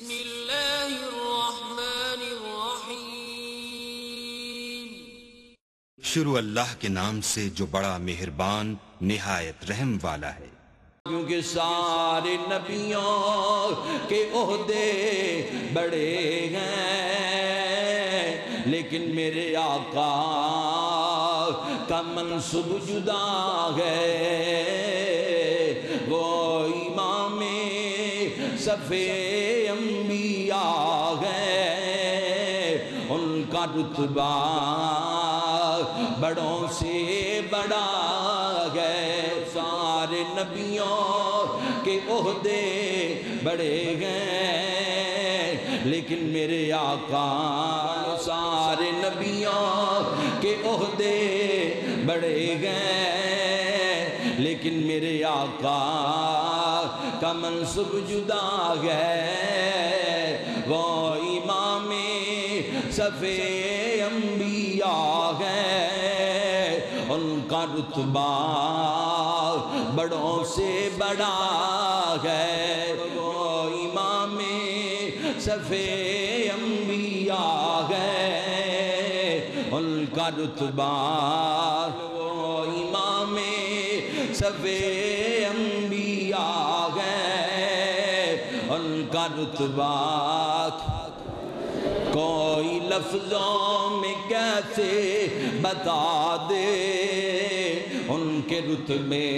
بسم اللہ الرحمن الرحیم۔ شروع اللہ کے نام سے جو بڑا مہربان نہایت رحم والا ہے۔ کیونکہ سارے نبیوں کے عہدے بڑے ہیں، لیکن میرے آقا کا منصب جدا ہے۔ وہ امام صف انبیاء ہے، ان کا رتبہ بڑوں سے بڑا ہے۔ سارے نبیوں کے عہدے بڑے ہیں، لیکن میرے آقا سارے نبیوں کے عہدے بڑے ہیں، لیکن میرے آقا کا منصب جدا ہے۔ وہ امام صف انبیاء ہے، ان کا رتبہ بڑوں سے بڑا ہے۔ وہ امام صف انبیاء ہے، ان کا رتبہ وہ امام صف انبیاء ہے، ان کا رتبہ کوئی لفظوں میں کیسے بتا دے، ان کے رتبے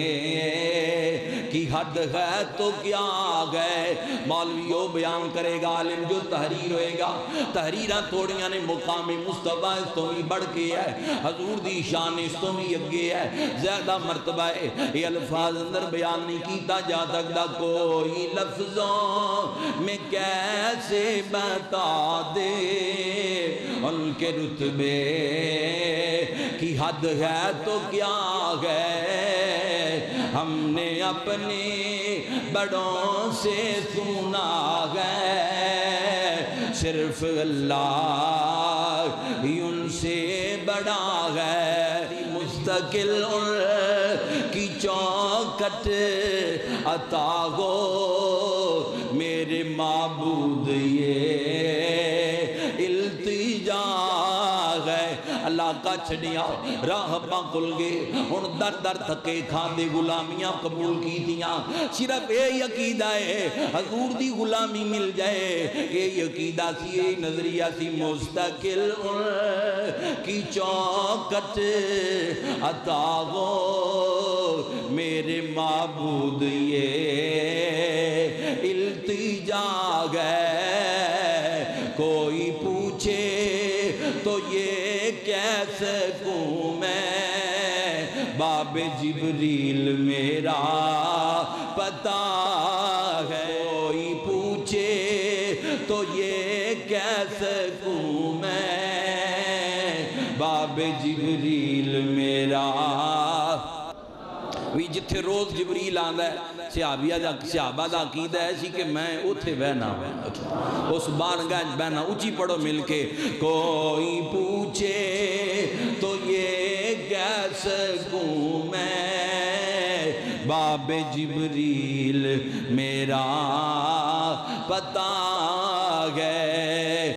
کی حد ہے تو کیا ہے۔ مولویوں بیان کرے گا، عالم جو تحریر ہوئے گا، تحریرہ توڑیاں نے مقام مصطفیٰ اس تو بھی بڑھ کے ہے، حضور دی شان اس تو بھی اگے ہے، زیادہ مرتبہ ہے۔ یہ الفاظ اندر بیان نہیں کیتا جا سکتا، کوئی لفظوں میں کیسے بتا دے، ان کے رتبے کی حد ہے تو کیا ہے۔ ہم نے اپنے بڑوں سے سنا ہے، صرف اللہ ہی ان سے بڑا ہے۔ مستقل ان کی چوکھٹ عطا ہو میرے معبود، یہ التجا ہے۔ اللہ کا چھڑیا راہ کھل گئے، ہن در در تھکے کھاندے غلامیاں قبول کی دیاں، صرف اے عقیدہ ہے حضور دی غلامی مل جائے۔ اے عقیدہ سی، اے نظریہ سی، مستقل ان کی چوکھٹ عطا ہو میرے معبود، یہ التجا ہے۔ کوئی پوچھے تو یہ کہہ سکوں میں، باب جبریل میرا پتہ ہے۔ کوئی پوچھے تو یہ کہہ سکوں میں، باب جبریل میرا۔ بھی جتھے روز جبریل آندا ہے، صحابہ دا عقیدہ ہے سی کہ میں اتھے بہنا، اس بارگاہ بہنا، اونچی پڑھو مل کے۔ کوئی پوچھے تو یہ کہہ سکوں میں، باب جبریل میرا پتہ ہے۔